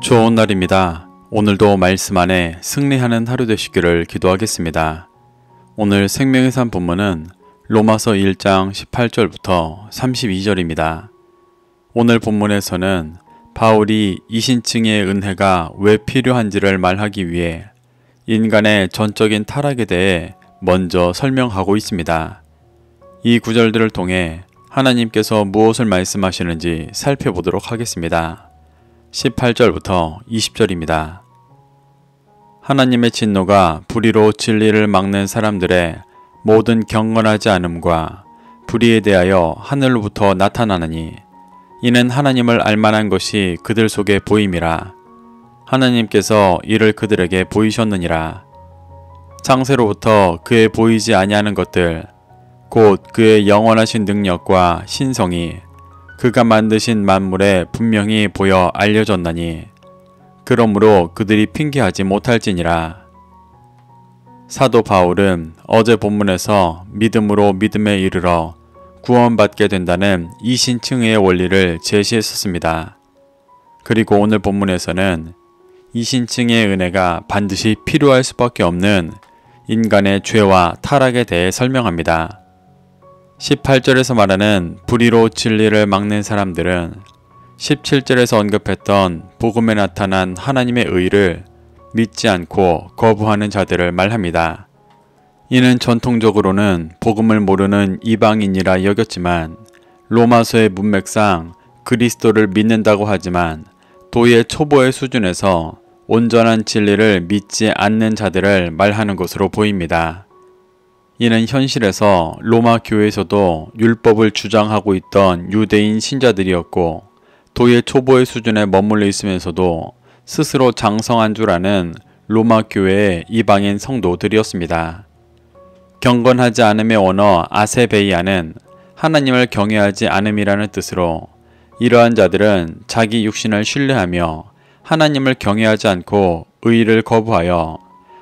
좋은 날입니다. 오늘도 말씀 안에 승리하는 하루 되시기를 기도하겠습니다. 오늘 생명의 산 본문은 로마서 1장 18절부터 32절입니다. 오늘 본문에서는 바울이 이신층의 은혜가 왜 필요한지를 말하기 위해 인간의 전적인 타락에 대해 먼저 설명하고 있습니다. 이 구절들을 통해 하나님께서 무엇을 말씀하시는지 살펴보도록 하겠습니다. 18절부터 20절입니다. 하나님의 진노가 불의로 진리를 막는 사람들의 모든 경건하지 않음과 불의에 대하여 하늘로부터 나타나느니 이는 하나님을 알만한 것이 그들 속에 보임이라. 하나님께서 이를 그들에게 보이셨느니라. 창세로부터 그의 보이지 아니하는 것들 곧 그의 영원하신 능력과 신성이 그가 만드신 만물에 분명히 보여 알려졌나니 그러므로 그들이 핑계하지 못할지니라. 사도 바울은 어제 본문에서 믿음으로 믿음에 이르러 구원받게 된다는 이신층의 원리를 제시했었습니다. 그리고 오늘 본문에서는 이신층의 은혜가 반드시 필요할 수밖에 없는 인간의 죄와 타락에 대해 설명합니다. 18절에서 말하는 불의로 진리를 막는 사람들은 17절에서 언급했던 복음에 나타난 하나님의 의를 믿지 않고 거부하는 자들을 말합니다. 이는 전통적으로는 복음을 모르는 이방인이라 여겼지만 로마서의 문맥상 그리스도를 믿는다고 하지만 도의 초보의 수준에서 온전한 진리를 믿지 않는 자들을 말하는 것으로 보입니다. 이는 현실에서 로마 교회에서도 율법을 주장하고 있던 유대인 신자들이었고 도의 초보의 수준에 머물러 있으면서도 스스로 장성한 줄 아는 로마 교회의 이방인 성도들이었습니다. 경건하지 않음의 원어 아세베이아는 하나님을 경외하지 않음이라는 뜻으로 이러한 자들은 자기 육신을 신뢰하며 하나님을 경외하지 않고 의를 거부하여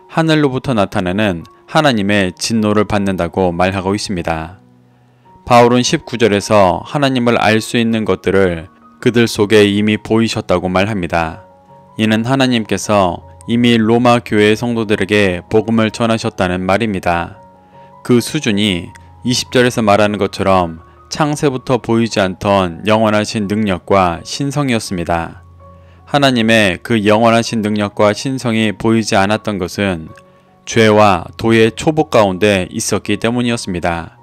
하늘로부터 나타나는 하나님의 진노를 받는다고 말하고 있습니다. 바울은 19절에서 하나님을 알 수 있는 것들을 그들 속에 이미 보이셨다고 말합니다. 이는 하나님께서 이미 로마 교회의 성도들에게 복음을 전하셨다는 말입니다. 그 수준이 20절에서 말하는 것처럼 창세부터 보이지 않던 영원하신 능력과 신성이었습니다. 하나님의 그 영원하신 능력과 신성이 보이지 않았던 것은 죄와 도의 초보 가운데 있었기 때문이었습니다.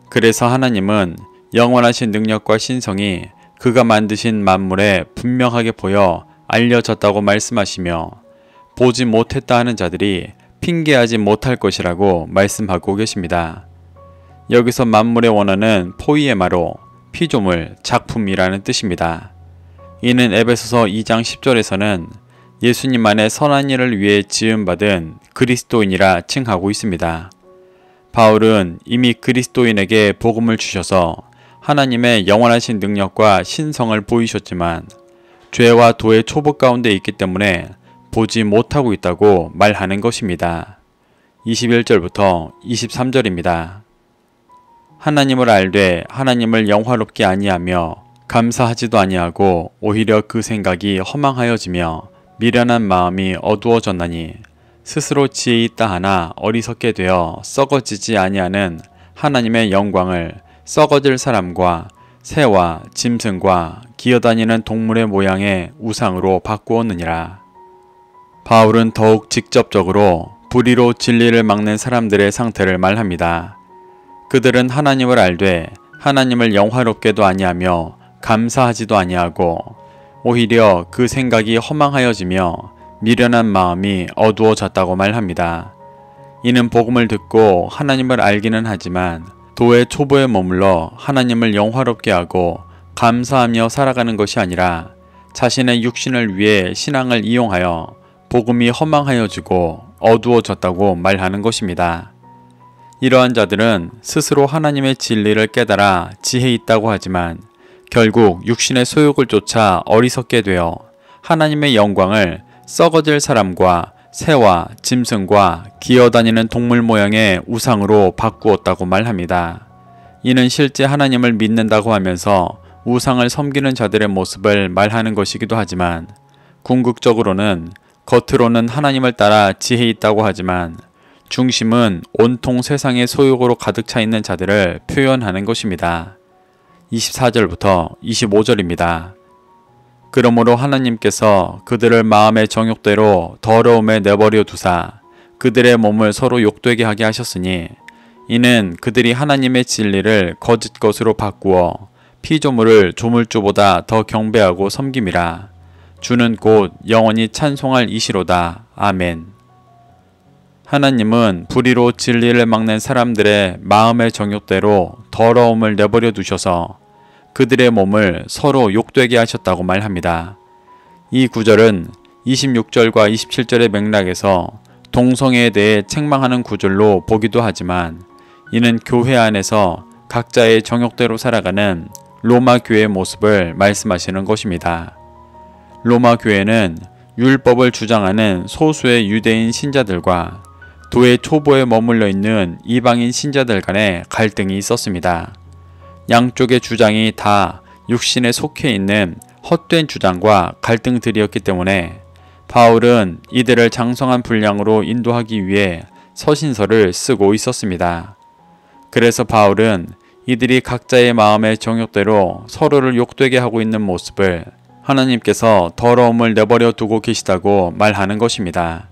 그래서 하나님은 영원하신 능력과 신성이 그가 만드신 만물에 분명하게 보여 알려졌다고 말씀하시며 보지 못했다 하는 자들이 핑계하지 못할 것이라고 말씀하고 계십니다. 여기서 만물의 원어는 포이에마로 피조물, 작품이라는 뜻입니다. 이는 에베소서 2장 10절에서는 예수님 안에 선한 일을 위해 지음받은 그리스도인이라 칭하고 있습니다. 바울은 이미 그리스도인에게 복음을 주셔서 하나님의 영원하신 능력과 신성을 보이셨지만 죄와 도의 초보 가운데 있기 때문에 보지 못하고 있다고 말하는 것입니다. 21절부터 23절입니다. 하나님을 알되 하나님을 영화롭게 아니하며 감사하지도 아니하고 오히려 그 생각이 허망하여지며 미련한 마음이 어두워졌나니 스스로 지혜 있다 하나 어리석게 되어 썩어지지 아니하는 하나님의 영광을 썩어질 사람과 새와 짐승과 기어다니는 동물의 모양의 우상으로 바꾸었느니라. 바울은 더욱 직접적으로 불의로 진리를 막는 사람들의 상태를 말합니다. 그들은 하나님을 알되 하나님을 영화롭게도 아니하며 감사하지도 아니하고 오히려 그 생각이 허망하여지며 미련한 마음이 어두워졌다고 말합니다. 이는 복음을 듣고 하나님을 알기는 하지만 도의 초보에 머물러 하나님을 영화롭게 하고 감사하며 살아가는 것이 아니라 자신의 육신을 위해 신앙을 이용하여 복음이 허망하여지고 어두워졌다고 말하는 것입니다. 이러한 자들은 스스로 하나님의 진리를 깨달아 지혜 있다고 하지만 결국 육신의 소욕을 쫓아 어리석게 되어 하나님의 영광을 썩어질 사람과 새와 짐승과 기어다니는 동물 모양의 우상으로 바꾸었다고 말합니다. 이는 실제 하나님을 믿는다고 하면서 우상을 섬기는 자들의 모습을 말하는 것이기도 하지만 궁극적으로는 겉으로는 하나님을 따라 지혜 있다고 하지만 중심은 온통 세상의 소욕으로 가득 차 있는 자들을 표현하는 것입니다. 24절부터 25절입니다. 그러므로 하나님께서 그들을 마음의 정욕대로 더러움에 내버려 두사 그들의 몸을 서로 욕되게 하게 하셨으니 이는 그들이 하나님의 진리를 거짓 것으로 바꾸어 피조물을 조물주보다 더 경배하고 섬김이라. 주는 곧 영원히 찬송할 이시로다. 아멘. 하나님은 불의로 진리를 막는 사람들의 마음의 정욕대로 더러움을 내버려 두셔서 그들의 몸을 서로 욕되게 하셨다고 말합니다. 이 구절은 26절과 27절의 맥락에서 동성애에 대해 책망하는 구절로 보기도 하지만 이는 교회 안에서 각자의 정욕대로 살아가는 로마 교회의 모습을 말씀하시는 것입니다. 로마 교회는 율법을 주장하는 소수의 유대인 신자들과 도의 초보에 머물러 있는 이방인 신자들 간의 갈등이 있었습니다. 양쪽의 주장이 다 육신에 속해 있는 헛된 주장과 갈등들이었기 때문에 바울은 이들을 장성한 분량으로 인도하기 위해 서신서를 쓰고 있었습니다. 그래서 바울은 이들이 각자의 마음의 정욕대로 서로를 욕되게 하고 있는 모습을 하나님께서 더러움을 내버려 두고 계시다고 말하는 것입니다.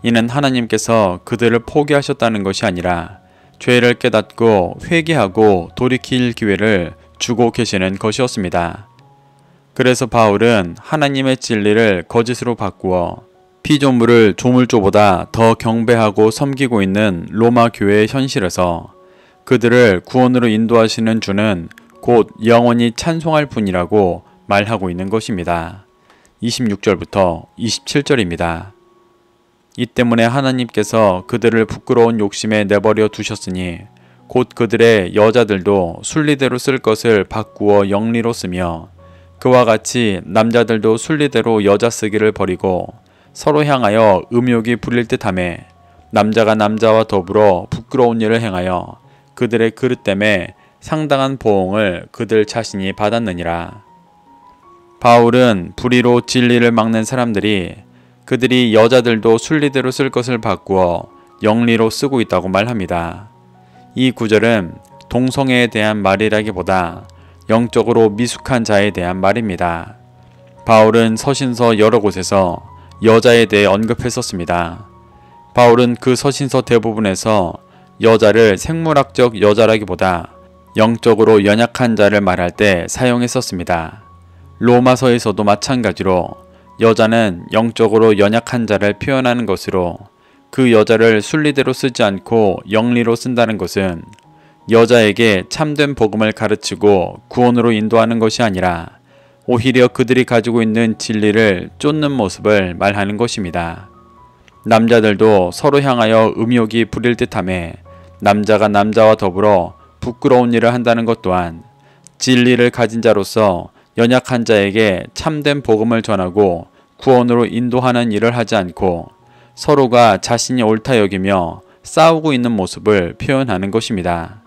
이는 하나님께서 그들을 포기하셨다는 것이 아니라 죄를 깨닫고 회개하고 돌이킬 기회를 주고 계시는 것이었습니다. 그래서 바울은 하나님의 진리를 거짓으로 바꾸어 피조물을 조물조보다 더 경배하고 섬기고 있는 로마 교회의 현실에서 그들을 구원으로 인도하시는 주는 곧 영원히 찬송할 분이라고 말하고 있는 것입니다. 26절부터 27절입니다. 이 때문에 하나님께서 그들을 부끄러운 욕심에 내버려 두셨으니 곧 그들의 여자들도 순리대로 쓸 것을 바꾸어 영리로 쓰며 그와 같이 남자들도 순리대로 여자 쓰기를 버리고 서로 향하여 음욕이 부릴 듯하며 남자가 남자와 더불어 부끄러운 일을 행하여 그들의 그릇됨에 상당한 보응을 그들 자신이 받았느니라. 바울은 불의로 진리를 막는 사람들이 그들이 여자들도 순리대로 쓸 것을 바꾸어 영리로 쓰고 있다고 말합니다. 이 구절은 동성애에 대한 말이라기보다 영적으로 미숙한 자에 대한 말입니다. 바울은 서신서 여러 곳에서 여자에 대해 언급했었습니다. 바울은 그 서신서 대부분에서 여자를 생물학적 여자라기보다 영적으로 연약한 자를 말할 때 사용했었습니다. 로마서에서도 마찬가지로 여자는 영적으로 연약한 자를 표현하는 것으로 그 여자를 순리대로 쓰지 않고 영리로 쓴다는 것은 여자에게 참된 복음을 가르치고 구원으로 인도하는 것이 아니라 오히려 그들이 가지고 있는 진리를 쫓는 모습을 말하는 것입니다. 남자들도 서로 향하여 음욕이 부릴 듯하며 남자가 남자와 더불어 부끄러운 일을 한다는 것 또한 진리를 가진 자로서 연약한 자에게 참된 복음을 전하고 구원으로 인도하는 일을 하지 않고 서로가 자신이 옳다 여기며 싸우고 있는 모습을 표현하는 것입니다.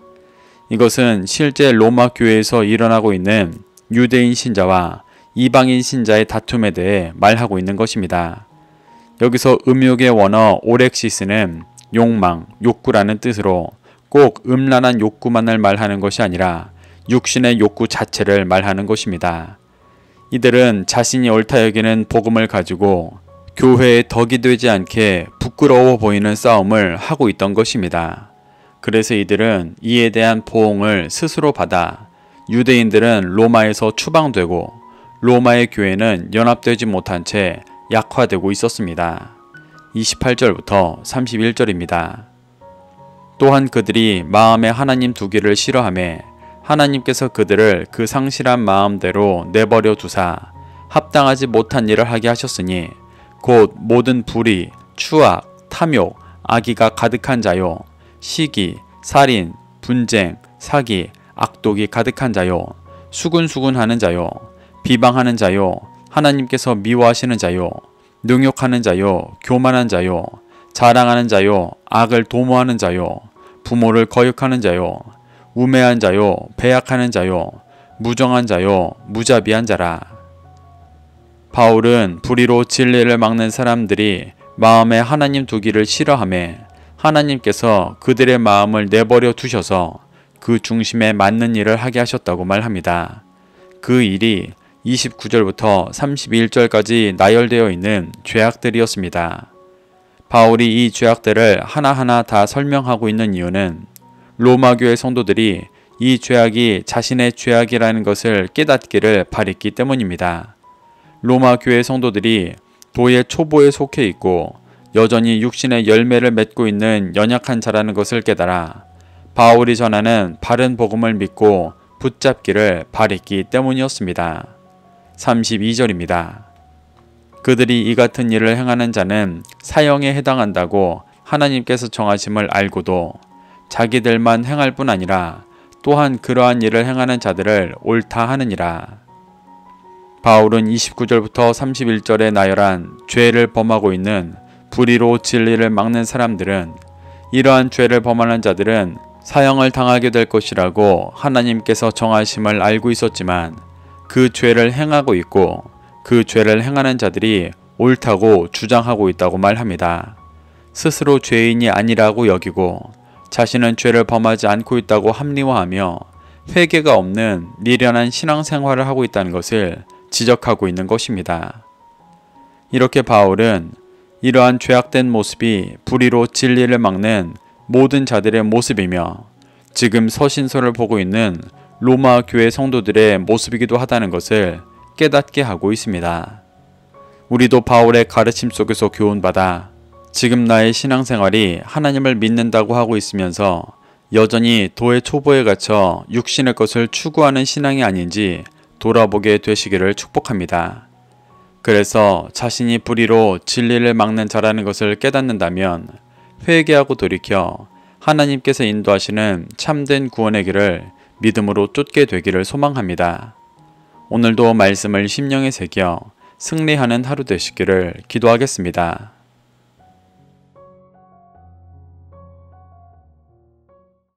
이것은 실제 로마 교회에서 일어나고 있는 유대인 신자와 이방인 신자의 다툼에 대해 말하고 있는 것입니다. 여기서 음욕의 원어 오렉시스는 욕망, 욕구라는 뜻으로 꼭 음란한 욕구만을 말하는 것이 아니라 육신의 욕구 자체를 말하는 것입니다. 이들은 자신이 옳다 여기는 복음을 가지고 교회에 덕이 되지 않게 부끄러워 보이는 싸움을 하고 있던 것입니다. 그래서 이들은 이에 대한 보응을 스스로 받아 유대인들은 로마에서 추방되고 로마의 교회는 연합되지 못한 채 약화되고 있었습니다. 28절부터 31절입니다. 또한 그들이 마음에 하나님 두기를 싫어하며 하나님께서 그들을 그 상실한 마음대로 내버려 두사 합당하지 못한 일을 하게 하셨으니 곧 모든 불의, 추악, 탐욕, 악의가 가득한 자요, 시기, 살인, 분쟁, 사기, 악독이 가득한 자요, 수군수군하는 자요, 비방하는 자요, 하나님께서 미워하시는 자요, 능욕하는 자요, 교만한 자요, 자랑하는 자요, 악을 도모하는 자요, 부모를 거역하는 자요, 우매한 자요, 배약하는 자요, 무정한 자요, 무자비한 자라. 바울은 불의로 진리를 막는 사람들이 마음에 하나님 두기를 싫어하며 하나님께서 그들의 마음을 내버려 두셔서 그 중심에 맞는 일을 하게 하셨다고 말합니다. 그 일이 29절부터 31절까지 나열되어 있는 죄악들이었습니다. 바울이 이 죄악들을 하나하나 다 설명하고 있는 이유는 로마 교회 성도들이 이 죄악이 자신의 죄악이라는 것을 깨닫기를 바랬기 때문입니다. 로마 교회 성도들이 도의 초보에 속해 있고 여전히 육신의 열매를 맺고 있는 연약한 자라는 것을 깨달아 바울이 전하는 바른 복음을 믿고 붙잡기를 바랬기 때문이었습니다. 32절입니다. 그들이 이 같은 일을 행하는 자는 사형에 해당한다고 하나님께서 정하심을 알고도 자기들만 행할 뿐 아니라 또한 그러한 일을 행하는 자들을 옳다 하느니라. 바울은 29절부터 31절에 나열한 죄를 범하고 있는 불의로 진리를 막는 사람들은 이러한 죄를 범하는 자들은 사형을 당하게 될 것이라고 하나님께서 정하심을 알고 있었지만 그 죄를 행하고 있고 그 죄를 행하는 자들이 옳다고 주장하고 있다고 말합니다. 스스로 죄인이 아니라고 여기고 자신은 죄를 범하지 않고 있다고 합리화하며 회개가 없는 미련한 신앙생활을 하고 있다는 것을 지적하고 있는 것입니다. 이렇게 바울은 이러한 죄악된 모습이 불의로 진리를 막는 모든 자들의 모습이며 지금 서신서를 보고 있는 로마 교회 성도들의 모습이기도 하다는 것을 깨닫게 하고 있습니다. 우리도 바울의 가르침 속에서 교훈받아 지금 나의 신앙생활이 하나님을 믿는다고 하고 있으면서 여전히 도의 초보에 갇혀 육신의 것을 추구하는 신앙이 아닌지 돌아보게 되시기를 축복합니다. 그래서 자신이 불의로 진리를 막는 자라는 것을 깨닫는다면 회개하고 돌이켜 하나님께서 인도하시는 참된 구원의 길을 믿음으로 쫓게 되기를 소망합니다. 오늘도 말씀을 심령에 새겨 승리하는 하루 되시기를 기도하겠습니다.